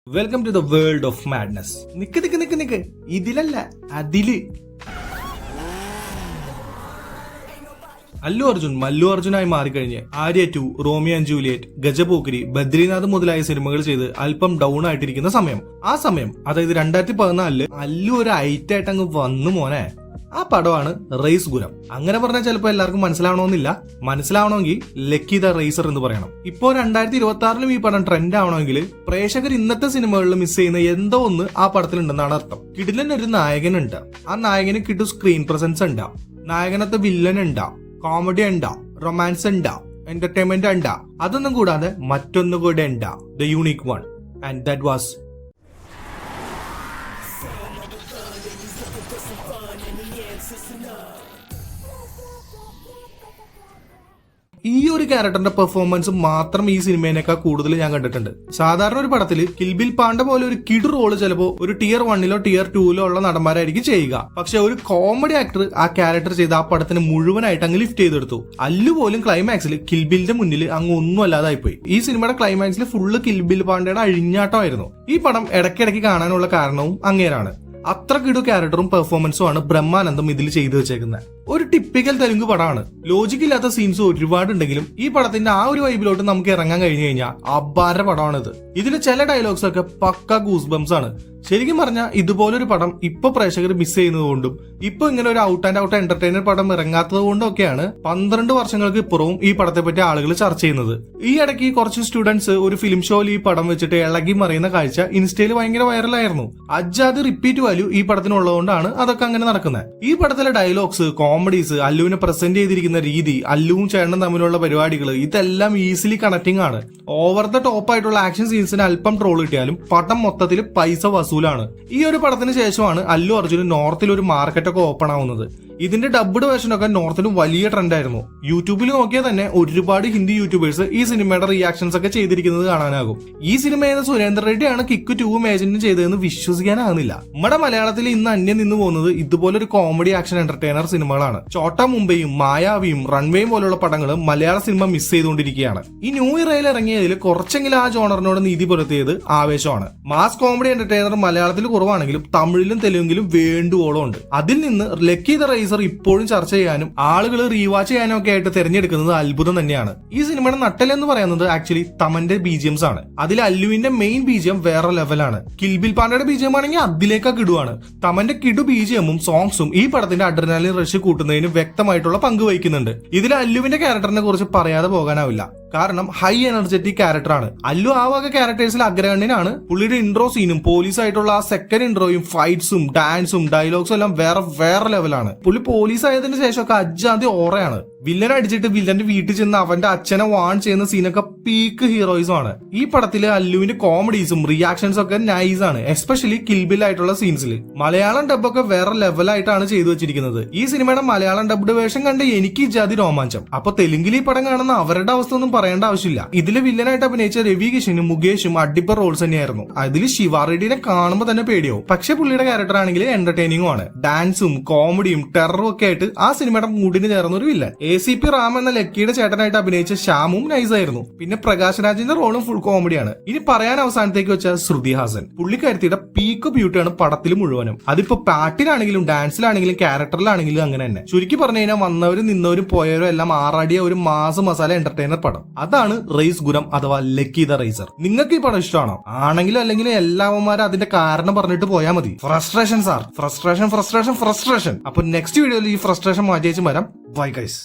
Welcome to the world of madness. നിക്ക് ഇതിലല്ല, അതില്. അല്ലു അർജുൻ മല്ലു അർജുനായി മാറിക്കഴിഞ്ഞ് Arya 2, Romeo and Juliet, Gajapokkiri, Badrinath മുതലായ സിനിമകൾ ചെയ്ത് അല്പം ഡൗൺ ആയിട്ടിരിക്കുന്ന സമയം. ആ സമയം, അതായത് 2014 അല്ലു ഒരു ഐറ്റായിട്ട് അങ്ങ് വന്നു മോനെ. ആ പടമാണ് റേസ് ഗുരം. അങ്ങനെ പറഞ്ഞാൽ ചിലപ്പോൾ എല്ലാവർക്കും മനസ്സിലാവണമെന്നില്ല. മനസ്സിലാവണമെങ്കിൽ ലക്കി ദ റേസർ എന്ന് പറയണം. ഇപ്പോ 2026 ഈ പടം ട്രെൻഡ് ആവണമെങ്കിൽ പ്രേക്ഷകർ ഇന്നത്തെ സിനിമകളിൽ മിസ് ചെയ്യുന്ന എന്തോ ഒന്ന് ആ പടത്തിലുണ്ടെന്നാണ് അർത്ഥം. കിടിലൻ ഒരു നായകനുണ്ട്. ആ നായകന് കിട്ടു സ്ക്രീൻ പ്രസൻസ് ഉണ്ടാവും. നായകനത്തെ വില്ലൻ ഉണ്ടാവും, കോമഡി ഉണ്ടാവും, റൊമാൻസ് ഉണ്ടാവും, എന്റർടൈൻമെന്റ് ഉണ്ടാവും. അതൊന്നും കൂടാതെ മറ്റൊന്നു കൂടെ ഉണ്ടാവും, the unique one. And that was ഈ ഒരു ക്യാരക്ടറിന്റെ പെർഫോമൻസ് മാത്രം ഈ സിനിമേനേക്കാൾ കൂടുതൽ ഞാൻ കണ്ടിട്ടുണ്ട്. സാധാരണ ഒരു പടത്തിൽ കിൽബിൽ പാണ്ഡ പോലെ ഒരു കിഡ് റോള് ചിലപ്പോ ഒരു ടിയർ 1 ടിയർ 2 ഉള്ള നടന്മാരായിരിക്കും ചെയ്യുക. പക്ഷെ ഒരു കോമഡി ആക്ടർ ആ ക്യാരക്ടർ ചെയ്ത് ആ പടത്തിന് മുഴുവനായിട്ട് അങ്ങ് ലിഫ്റ്റ് ചെയ്തെടുത്തു. അല്ലു പോലും ക്ലൈമാക്സിൽ കിൽബിലിന്റെ മുന്നിൽ അങ്ങ് ഒന്നും അല്ലാതായി പോയി. ഈ സിനിമയുടെ ക്ലൈമാക്സിൽ ഫുള്ള് കിൽബിൽ പാണ്ഡയുടെ അഴിഞ്ഞാട്ടമായിരുന്നു. ഈ പടം ഇടയ്ക്കിടയ്ക്ക് കാണാനുള്ള കാരണവും അങ്ങേരാണ്. അത്ര കിടു ക്യാരക്ടറും പെർഫോമൻസും ആണ് ബ്രഹ്മാനന്ദം ഇതിൽ ചെയ്തു വെച്ചേക്കുന്നത്. ഒരു ടിപ്പിക്കൽ തെലുങ്ക് പടമാണ്. ലോജിക് ഇല്ലാത്ത സീൻസ് ഒരുപാടുണ്ടെങ്കിലും ഈ പടത്തിന്റെ ആ ഒരു വൈബിലോട്ട് നമുക്ക് ഇറങ്ങാൻ കഴിഞ്ഞു കഴിഞ്ഞാൽ അപാര പടമാണിത്. ഇതിലെ ചില ഡയലോഗ്സ് ഒക്കെ പക്ക ഗൂസ് ബംസ് ആണ്. ശരിക്കും പറഞ്ഞാൽ ഇതുപോലൊരു പടം ഇപ്പൊ പ്രേക്ഷകർ മിസ് ചെയ്യുന്നതുകൊണ്ടും ഇപ്പൊ ഇങ്ങനെ ഒരു ഔട്ട് ആൻഡ് ഔട്ട് എന്റർടൈനർ പടം ഇറങ്ങാത്തത് കൊണ്ടൊക്കെയാണ് 12 വർഷങ്ങൾക്ക് ഇപ്പുറവും ഈ പടത്തെ പറ്റി ആളുകൾ ചർച്ച ചെയ്യുന്നത്. ഈ ഇടയ്ക്ക് കുറച്ച് സ്റ്റുഡൻസ് ഒരു ഫിലിം ഷോയിൽ ഈ പടം വെച്ചിട്ട് ഇളകി മറിയുന്ന കാഴ്ച ഇൻസ്റ്റയിൽ ഭയങ്കര വൈറലായിരുന്നു. അജാദ് റിപ്പീറ്റ് വാല്യൂ ഈ പടത്തിനുള്ളതുകൊണ്ടാണ് അതൊക്കെ അങ്ങനെ നടക്കുന്നത്. ഈ പടത്തിലെ ഡയലോഗ്സ്, കോമഡീസ്, അല്ലുവിനെ പ്രസന്റ് ചെയ്തിരിക്കുന്ന രീതി, അല്ലുവും ചേട്ടനും തമ്മിലുള്ള പരിപാടികൾ, ഇതെല്ലാം ഈസിലി കണക്ടിംഗ് ആണ്. ഓവർ ദ ടോപ്പ് ആയിട്ടുള്ള ആക്ഷൻ സീൻസിന് അല്പം ട്രോൾ കിട്ടിയാലും പടം മൊത്തത്തിൽ പൈസ വസൂലാണ്. ഈ ഒരു പടത്തിന് ശേഷമാണ് അല്ലു അർജുന് നോർത്തിൽ ഒരു മാർക്കറ്റൊക്കെ ഓപ്പൺ ആവുന്നത്. ഇതിന്റെ ഡബ്ഡ് വേർഷനൊക്കെ നോർത്തിലും വലിയ ട്രെൻഡായിരുന്നു. യൂട്യൂബിൽ നോക്കിയാൽ തന്നെ ഒരുപാട് ഹിന്ദി യൂട്യൂബേഴ്സ് ഈ സിനിമയുടെ റിയാക്ഷൻസ് ഒക്കെ ചെയ്തിരിക്കുന്നത് കാണാനാകും. ഈ സിനിമയിൽ സുരേന്ദ്ര റെഡ്ഡിയാണ് കിക്ക് 2 ഏജന്റും ചെയ്തതെന്ന് വിശ്വസിക്കാനാകുന്നില്ല. നമ്മുടെ മലയാളത്തിൽ ഇന്ന് അന്യം നിന്ന് പോകുന്നത് ഇതുപോലൊരു കോമഡി ആക്ഷൻ എന്റർടൈനർ സിനിമകളാണ്. ചോട്ടാ മുംബൈയും മായാവിയും റൺവേയും പോലുള്ള പടങ്ങൾ മലയാള സിനിമ മിസ് ചെയ്തുകൊണ്ടിരിക്കുകയാണ്. ഈ ന്യൂ ഇയറയിൽ ഇറങ്ങിയതിൽ കുറച്ചെങ്കിലും ആ ജോണറിനോട് നീതി പുലർത്തിയത് ആവേശമാണ്. മാസ് കോമഡി എന്റർടൈനർ മലയാളത്തിൽ കുറവാണെങ്കിലും തമിഴിലും തെലുങ്കിലും വേണ്ടുവോളം ഉണ്ട്. അതിൽ നിന്ന് ലക്കി ദ റേസർ ഇപ്പോഴും ചർച്ച ചെയ്യാനും ആളുകൾ റീവാച്ച് ചെയ്യാനും ഒക്കെ ആയിട്ട് തിരഞ്ഞെടുക്കുന്നത് അത്ഭുതം തന്നെയാണ്. ഈ സിനിമയുടെ നട്ടൽ എന്ന് പറയുന്നത് ആക്ച്വലി തമന്റെ ബിജിഎംസ് ആണ്. അതിൽ അല്ലുവിന്റെ മെയിൻ ബിജിഎം വേറെ ലെവലാണ്. കിൽബിൽ പാണ്ഡയുടെ ബിജിഎം ആണെങ്കിൽ അതിലേക്കാ കിടുവാണ്. തമന്റെ കിടു ബിജിഎമ്മും സോങ്സും ഈ പടത്തിന്റെ അഡ്രിനാലിൻ റഷ് കൂട്ടുന്നതിന് വ്യക്തമായിട്ടുള്ള പങ്ക് വഹിക്കുന്നുണ്ട്. ഇതിൽ അല്ലുവിന്റെ ക്യാരക്ടറിനെ കുറിച്ച് പറയാതെ പോകാനാവില്ല. കാരണം ഹൈ എനർജറ്റിക് ക്യാരക്ടറാണ്. അല്ലു ആ വക ക്യാരക്ടേഴ്സിൽ അഗ്രഗണ്യനാണ്. പുള്ളിയുടെ ഇൻട്രോ സീനും പോലീസായിട്ടുള്ള ആ സെക്കൻഡ് ഇൻട്രോയും ഫൈറ്റ്സും ഡാൻസും ഡയലോഗ്സും എല്ലാം വേറെ ലെവലാണ്. പുള്ളി പോലീസ് ആയതിനു ശേഷമൊക്കെ അജാതി ഓറയാണ്. വില്ലൻ അടിച്ചിട്ട് വില്ലന്റെ വീട്ടിൽ ചെന്ന് അവന്റെ അച്ഛനെ വാൺ ചെയ്യുന്ന സീനൊക്കെ പീക്ക് ഹീറോയിസം ആണ്. ഈ പടത്തില് അല്ലുവിന്റെ കോമഡീസും റിയാക്ഷൻസും ഒക്കെ നൈസ് ആണ്, എസ്പെഷ്യലി കിൽബിൽ ആയിട്ടുള്ള സീൻസിൽ. മലയാളം ഡബൊക്കെ വേറെ ലെവലായിട്ടാണ് ചെയ്തു വെച്ചിരിക്കുന്നത്. ഈ സിനിമയുടെ മലയാളം ഡബ്ഡ് വേർഷൻ കണ്ട് എനിക്ക് ജാതി രോമാഞ്ചം. അപ്പൊ തെലുങ്കിൽ ഈ പടം കാണുന്ന അവരുടെ അവസ്ഥ ഒന്നും പറയേണ്ട ആവശ്യമില്ല. ഇതില് വില്ലനായിട്ട് അഭിനയിച്ച രവി കിഷനും മുകേഷും അടിപ്പർ റോൾസ് തന്നെയായിരുന്നു. അതിൽ ശിവ റെഡ്ഡിനെ കാണുമ്പോൾ തന്നെ പേടിയാവും. പക്ഷെ പുള്ളിയുടെ ക്യാരക്ടർ ആണെങ്കിൽ എന്റർടൈനിങ്ങും ആണ്. ഡാൻസും കോമഡിയും ടെററും ഒക്കെ ആയിട്ട് ആ സിനിമയുടെ മൂഡിന് ചേർന്ന ഒരു വില്ലൻ. ACP റാം എന്ന ലക്കിയുടെ ചേട്ടനായിട്ട് അഭിനയിച്ച ശ്യാമും നൈസായിരുന്നു. പിന്നെ പ്രകാശ് രാജിന്റെ റോളും ഫുൾ കോമഡിയാണ്. ഇനി പറയാൻ അവസാനത്തേക്ക് വെച്ച ശ്രുതി ഹാസൻ. പുള്ളിക്കാരത്തിയുടെ പീക്ക് ബ്യൂട്ടിയാണ് പടത്തിൽ മുഴുവനും. അതിപ്പോ പാട്ടിലാണെങ്കിലും ഡാൻസിലാണെങ്കിലും ക്യാരക്ടറിലാണെങ്കിലും അങ്ങനെ തന്നെ. ചുരുക്കി പറഞ്ഞു കഴിഞ്ഞാൽ വന്നവരും നിന്നവരും പോയവരും എല്ലാം ആറാടിയ ഒരു മാസ മസാല എന്റർടൈനർ പടം. അതാണ് റേസ് ഗുരം അഥവാ ലക്കി ദ റേസർ. നിങ്ങൾക്ക് ഈ പടം ഇഷ്ടമാണോ? ആണെങ്കിലും അല്ലെങ്കിൽ എല്ലാവന്മാരും അതിന്റെ കാരണം പറഞ്ഞിട്ട് പോയാൽ മതി. Frustration sir, frustration. അപ്പൊ നെക്സ്റ്റ് വീഡിയോയിൽ ഈ ഫ്രസ്ട്രേഷൻ മാറ്റി വെച്ച് വരാം. Bye guys.